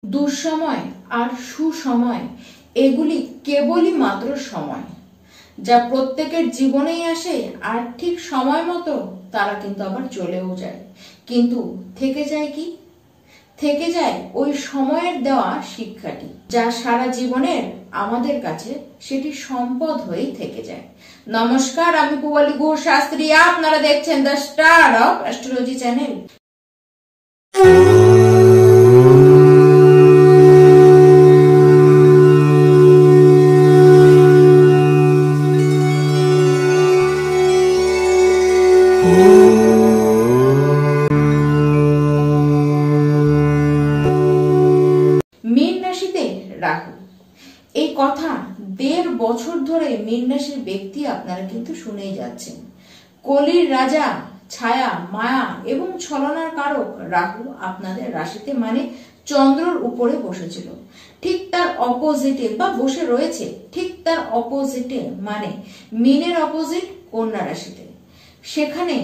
দুঃসময় আর সুসময় এগুলি কেবলই মাত্র সময়, যা প্রত্যেকের জীবনেই আসে আর ঠিক সময় মতো তারা কিন্তু আবার চলেও যায়। কিন্তু থেকে যায় কি? থেকে যায় ওই সময়ের দেওয়া শিক্ষাটি, যা সারা জীবনের আমাদের কাছে সেটি সম্পদ হয়েই থেকে যায়। নমস্কার, আমি পূবালী ঘোষ শাস্ত্রী, আপনারা দেখছেন the star of astrology channel. মীন রাশিতে রাহু, এই কথা 1.5 বছর ধরে মীন রাশির ব্যক্তি আপনারা কিন্তু শুনেই যাচ্ছেন। কলির রাজা, ছায়া, মায়া এবং ছলনার কারক রাহু আপনাদের রাশিতে মানে চন্দ্রর উপরে বসেছিল। ঠিক তার অপোজিটে বা বসে রয়েছে, ঠিক তার অপোজিটে মানে মীনের অপোজিট কন্যা রাশিতে। সেখানে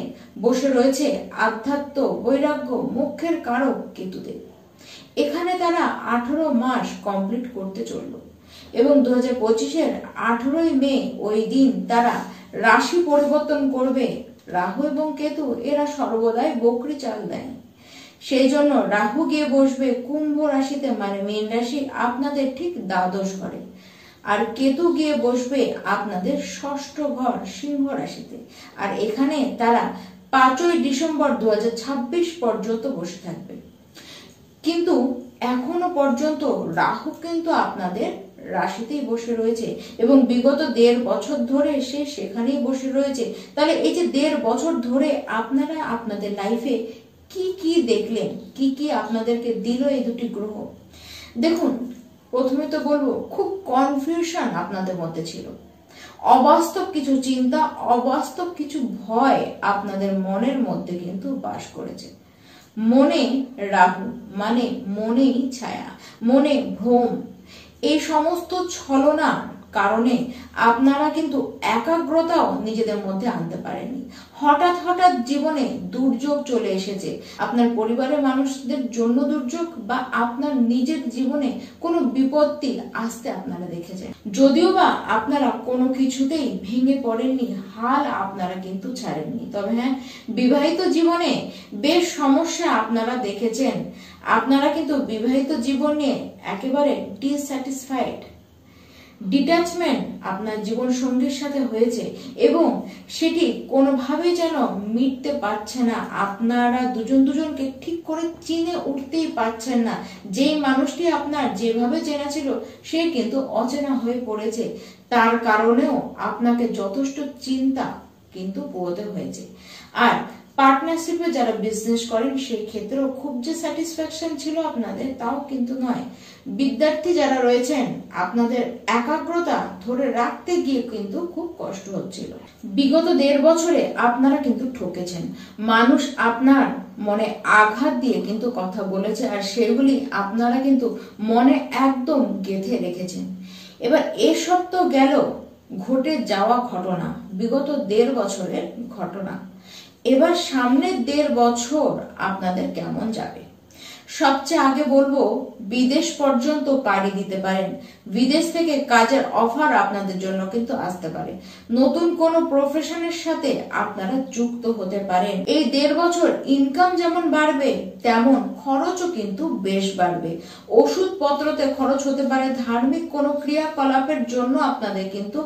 বসে রয়েছে আধ্যাত্ম, বৈরাগ্য, মোক্ষের কারক কেতুদেব। এখানে তারা 18 মাস কমপ্লিট করতে চলল এবং 2025-এর 18ই মে ওই দিন তারা রাশি পরিবর্তন করবে। রাহু এবং কেতু এরা সর্বদাই বকরি চাল দেয়, সেই জন্য রাহু গিয়ে বসবে কুম্ভ রাশিতে মানে মীন রাশি আপনাদের ঠিক দ্বাদশ ঘরে, আর কেতু গিয়ে বসবে আপনাদের ষষ্ঠ ঘর সিংহ রাশিতে। আর এখানে তারা 5ই ডিসেম্বর 2026 পর্যন্ত বসে থাকবে। কিন্তু এখনো পর্যন্ত রাহু কিন্তু আপনাদের রাশিতেই বসে রয়েছে এবং বিগত 1.5 বছর ধরে সে সেখানেই বসে রয়েছে। তাহলে এই যে 1.5 বছর ধরে আপনারা আপনাদের লাইফে কি কি দেখলেন, কি কি আপনাদেরকে দিল এই দুটি গ্রহ? দেখুন, প্রথমে তো বলবো খুব কনফিউশন আপনাদের মধ্যে ছিল। অবাস্তব কিছু চিন্তা, অবাস্তব কিছু ভয় আপনাদের মনের মধ্যে কিন্তু বাস করেছে। মনে রাহু মানে মনেই ছায়া, মনে ভ্রম, এই সমস্ত ছলনার কারণে আপনারা কিন্তু একাগ্রতাও নিজেদের মধ্যে আনতে পারেননি। হঠাৎ হঠাৎ জীবনে দুর্যোগ চলে এসেছে, আপনার পরিবারের মানুষদের জন্য দুর্যোগ বা আপনার নিজের জীবনে কোনো বিপত্তি আসতে আপনারা দেখেছেন। যদিও বা আপনারা কোনো কিছুতেই ভেঙে পড়েননি, হাল আপনারা কিন্তু ছাড়েননি। তবে হ্যাঁ, বিবাহিত জীবনে বেশ সমস্যা আপনারা দেখেছেন। আপনারা কিন্তু বিবাহিত জীবন নিয়ে একেবারে ডিস্যাটিসফাইড, ডিট্যাচমেন্ট আপনার জীবন সঙ্গীর সাথে হয়েছে এবং সেটি কোনোভাবেই যেন মিটতে পারছে না। আপনারা দুজনকে ঠিক করে চিনে উঠতেই পারছেন না। যেই মানুষটি আপনার যেভাবে চেনা ছিল সে কিন্তু অচেনা হয়ে পড়েছে, তার কারণেও আপনাকে যথেষ্ট চিন্তা কিন্তু পোহাতে হয়েছে। আর পার্টনারশিপে যারা বিজনেস করেন সেই ক্ষেত্রেও খুব যে স্যাটিসফ্যাকশন ছিল আপনাদের তাও কিন্তু নয়। বিদ্যার্থী যারা রয়েছেন আপনাদের একাগ্রতা ধরে রাখতে গিয়ে কিন্তু খুব কষ্ট হচ্ছিল। বিগত 1.5 বছরে আপনারা কিন্তু ঠকেছেন। মানুষ আপনার মনে আঘাত দিয়ে কিন্তু কথা বলেছে আর সেগুলি আপনারা কিন্তু মনে একদম গেঁথে রেখেছেন। এবার এসব তো গেল ঘটে যাওয়া ঘটনা, বিগত 1.5 বছরের ঘটনা। এবার সামনের 1.5 বছর আপনাদের কেমন যাবে? সবচেয়ে আগে বলবো বিদেশ পর্যন্ত পাড়ি দিতে পারেন। বিদেশ থেকে কাজের অফার আপনাদের জন্য কিন্তু আসতে পারে। নতুন কোনো প্রফেশনের সাথে আপনারা যুক্ত হতে পারেন। এই 1.5 বছর ইনকাম যেমন বাড়বে তেমন খরচও কিন্তু বেশ বাড়বে। ওষুধপত্রতে খরচ হতে পারে, ধার্মিক কোনো ক্রিয়াকলাপের জন্য আপনাদের কিন্তু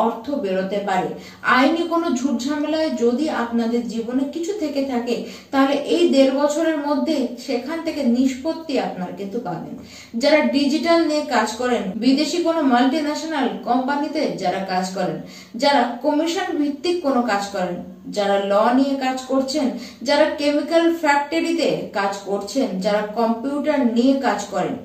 অর্থ বেরোতে পারে। আইনি কোনো ঝুটঝামেলায় যদি আপনাদের জীবনে কিছু থেকে থাকে তাহলে এই 1.5 বছরের মধ্যে সেখান থেকে নিষ্পত্তি আপনারা কিন্তু পাবেন। যারা ডিজিটাল নিয়ে কাজ করেন, বিদেশি কোনো মাল্টিন্যাশনাল কোম্পানিতে যারা কাজ করেন, যারা কমিশন ভিত্তিক কোনো কাজ করেন, যারা ল নিয়ে কাজ করছেন, যারা কেমিক্যাল ফ্যাক্টরিতে কাজ করছেন, যারা কম্পিউটার নিয়ে কাজ করেন,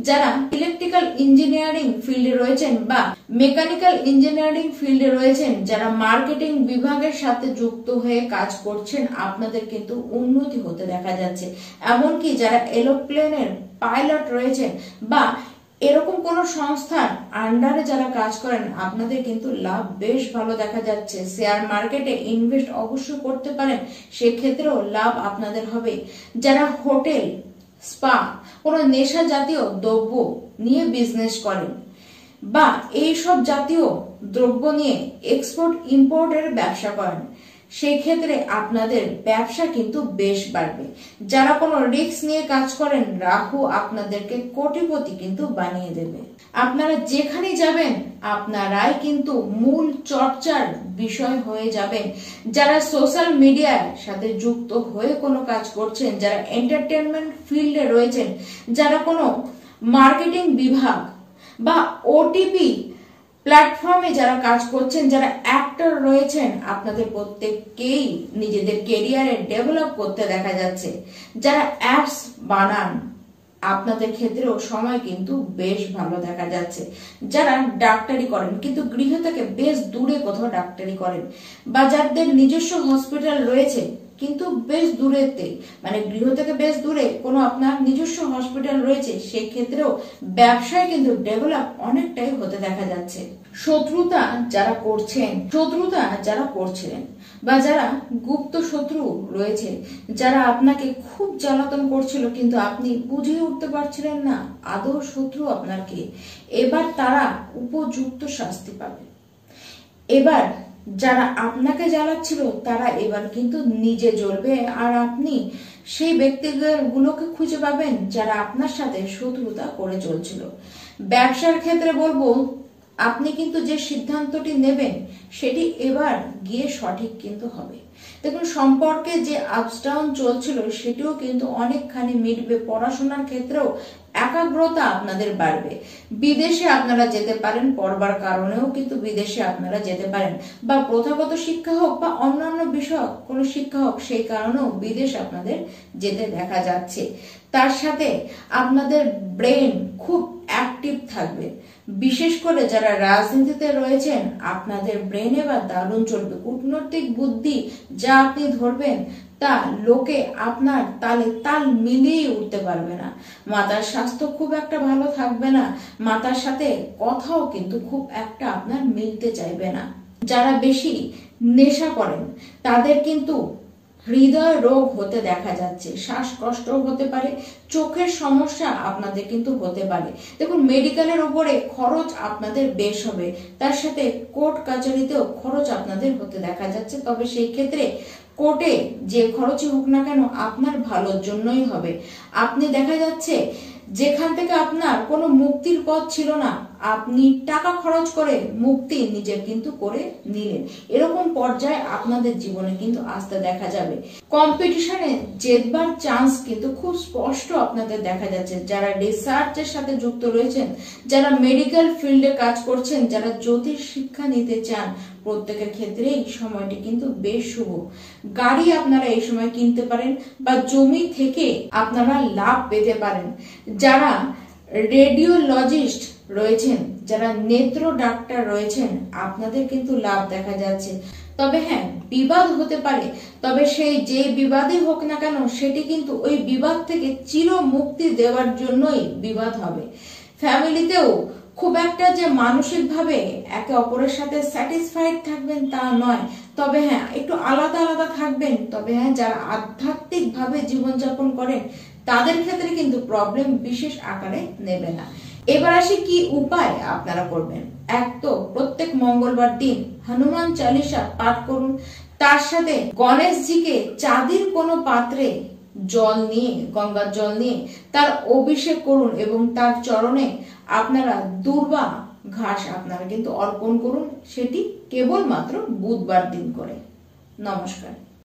যারা ইলেকট্রিক্যাল ইঞ্জিনিয়ারিং ফিল্ডে রয়েছেন বা মেকানিক্যাল ইঞ্জিনিয়ারিং ফিল্ডে রয়েছেন, যারা মার্কেটিং বিভাগের সাথে যুক্ত হয়ে কাজ করছেন, আপনাদের কিন্তু উন্নতি হতে দেখা যাচ্ছে। এমনকি যারা এরোপ্লেনের পাইলট রয়েছেন বা এরকম কোন সংস্থার আন্ডারে যারা কাজ করেন আপনাদের কিন্তু লাভ বেশ ভালো দেখা যাচ্ছে। শেয়ার মার্কেটে ইনভেস্ট অবশ্যই করতে পারেন, সেক্ষেত্রেও লাভ আপনাদের হবে। যারা হোটেল, স্পা, কোনো নেশা জাতীয় দ্রব্য নিয়ে বিজনেস করেন বা এই সব জাতীয় দ্রব্য নিয়ে এক্সপোর্ট ইম্পোর্টের ব্যবসা করেন, সেই ক্ষেত্রে আপনাদের ব্যবসা কিন্তু বেশ বাড়বে। যারা কোনো রিস্ক নিয়ে কাজ করেন, রাহু আপনাদেরকে কোটিপতি কিন্তু বানিয়ে দেবে। আপনারা যেখানে যাবেন আপনারাই কিন্তু মূল চর্চার বিষয় হয়ে যাবেন। যারা সোশ্যাল মিডিয়ার সাথে যুক্ত হয়ে কোনো কাজ করছেন, যারা এন্টারটেনমেন্ট ফিল্ডে রয়েছেন, যারা কোনো মার্কেটিং বিভাগ বা ওটিপি প্ল্যাটফর্মে যারা কাজ করছেন, যারা অ্যাক্টর রয়েছেন, আপনাদের প্রত্যেককেই নিজেদের ক্যারিয়ারে ডেভেলপ করতে দেখা যাচ্ছে। যারা অ্যাপস বানান আপনাদের ক্ষেত্রেও সময় কিন্তু বেশ ভালো দেখা যাচ্ছে। যারা ডাক্তারি করেন কিন্তু গৃহ থেকে বেশ দূরে কোথাও ডাক্তারি করেন, বা যাদের নিজস্ব হসপিটাল রয়েছে কিন্তু বেশ দূরেতে, মানে গৃহ থেকে বেশ দূরে কোনো আপনার নিজস্ব হসপিটাল রয়েছে, সেই ক্ষেত্রেও ব্যবসায় কিন্তু ডেভেলপ অনেকটাই হতে দেখা যাচ্ছে। শত্রুতা যারা করছিলেন বা যারা গুপ্ত শত্রু রয়েছে, যারা আপনাকে খুব জ্বালাতন করছিল কিন্তু আপনি বুঝে উঠতে পারছিলেন না আদৌ শত্রু আপনার কে, এবার তারা উপযুক্ত শাস্তি পাবে। এবার যারা আপনাকে জ্বালাচ্ছিল তারা এবার কিন্তু নিজে জ্বলবে, আর আপনি সেই ব্যক্তিগুলোকে খুঁজে পাবেন যারা আপনার সাথে শত্রুতা করে চলছিল। ব্যবসার ক্ষেত্রে বলবো, আপনি কিন্তু যে সিদ্ধান্তটি নেবেন সেটি এবার গিয়ে সঠিক কিন্তু হবে। দেখুন, সম্পর্কে যে আপস ডাউন চলছিল সেটিও কিন্তু অনেকখানি মিটবে। পড়াশোনার ক্ষেত্রেও একাগ্রতা আপনাদের বাড়বে। বিদেশে আপনারা যেতে পারেন, পড়বার কারণেও কিন্তু বিদেশে আপনারা যেতে পারেন, বা প্রথাগত শিক্ষা হোক বা অন্যান্য বিষয় কোনো শিক্ষা হোক, সেই কারণেও বিদেশ আপনাদের যেতে দেখা যাচ্ছে। তার সাথে আপনাদের ব্রেন খুব অ্যাক্টিভ থাকবে। বিশেষ করে যারা রাজনীতিতে রয়েছেন আপনাদের ব্রেন এবার দারুণ চলবে। কূটনৈতিক বুদ্ধি যা আপনি ধরবেন তা লোকে আপনার তালে তাল মিলিয়ে উঠতে পারবে না। মাতার স্বাস্থ্য খুব একটা ভালো থাকবে না, মাতার সাথে কথাও কিন্তু খুব একটা আপনার মিলতে চাইবে না। যারা বেশি নেশা করেন তাদের কিন্তু হৃদয় রোগ হতে দেখা যাচ্ছে, শ্বাসকষ্ট হতে পারে, চোখের সমস্যা আপনাদের কিন্তু হতে পারে। দেখুন, মেডিকেলের উপরে খরচ আপনাদের বেশ হবে, তার সাথে কোর্ট কাচারিতেও খরচ আপনাদের হতে দেখা যাচ্ছে। তবে সেই ক্ষেত্রে কোর্টে যে খরচই হোক না কেন আপনার ভালোর জন্যই হবে। আপনি দেখা যাচ্ছে যেখান থেকে আপনার কোনো মুক্তির পথ ছিল না, আপনি টাকা খরচ করে মুক্তি নিজের কিন্তু করে নিলেন। এরকম পর্যায়ে আপনাদের জীবনে কিন্তু আসতে দেখা যাবে। কম্পিটিশনে জেতবার চান্স কিন্তু খুব স্পষ্ট আপনাদের দেখা যাচ্ছে। যারা রিসার্চের সাথে যুক্ত রয়েছেন, যারা মেডিকেল ফিল্ডে কাজ করছেন, যারা জ্যোতিষ শিক্ষা নিতে চান, প্রত্যেকের ক্ষেত্রে এই সময়টি কিন্তু বেশ শুভ। গাড়ি আপনারা এই সময় কিনতে পারেন বা জমি থেকে আপনারা লাভ পেতে পারেন। যারা রেডিওলজিস্ট রয়েছেন, যারা নেত্র ডাক্তার রয়েছেন, আপনাদের কিন্তু লাভ দেখা যাচ্ছে। তবে হ্যাঁ, বিবাদ হতে পারে, তবে সেই যে বিবাদই হোক না কেন সেটি কিন্তু ওই বিবাদ থেকে চির মুক্তি দেওয়ার জন্যই বিবাদ হবে। ফ্যামিলিতেও খুব একটা যে মানসিকভাবে একে অপরের সাথে স্যাটিসফাইড থাকবেন তা নয়, তবে হ্যাঁ একটু আলাদা আলাদা থাকবেন। তবে হ্যাঁ, যারা আধ্যাত্মিক ভাবে জীবনযাপন করেন তাদের ক্ষেত্রে কিন্তু প্রবলেম বিশেষ আকারে নেবে না। এবার আসি কি উপায় আপনারা করবেন। এক তো প্রত্যেক মঙ্গলবার দিন হনুমান চালিসা পাঠ করুন, তার সাথে গণেশজিকে চাঁদির কোনো পাত্রে জল নিয়ে, গঙ্গার জল নিয়ে তার অভিষেক করুন এবং তার চরণে আপনারা দূর্বা ঘাস আপনারা কিন্তু অর্পণ করুন, সেটি কেবলমাত্র বুধবার দিন করে। নমস্কার।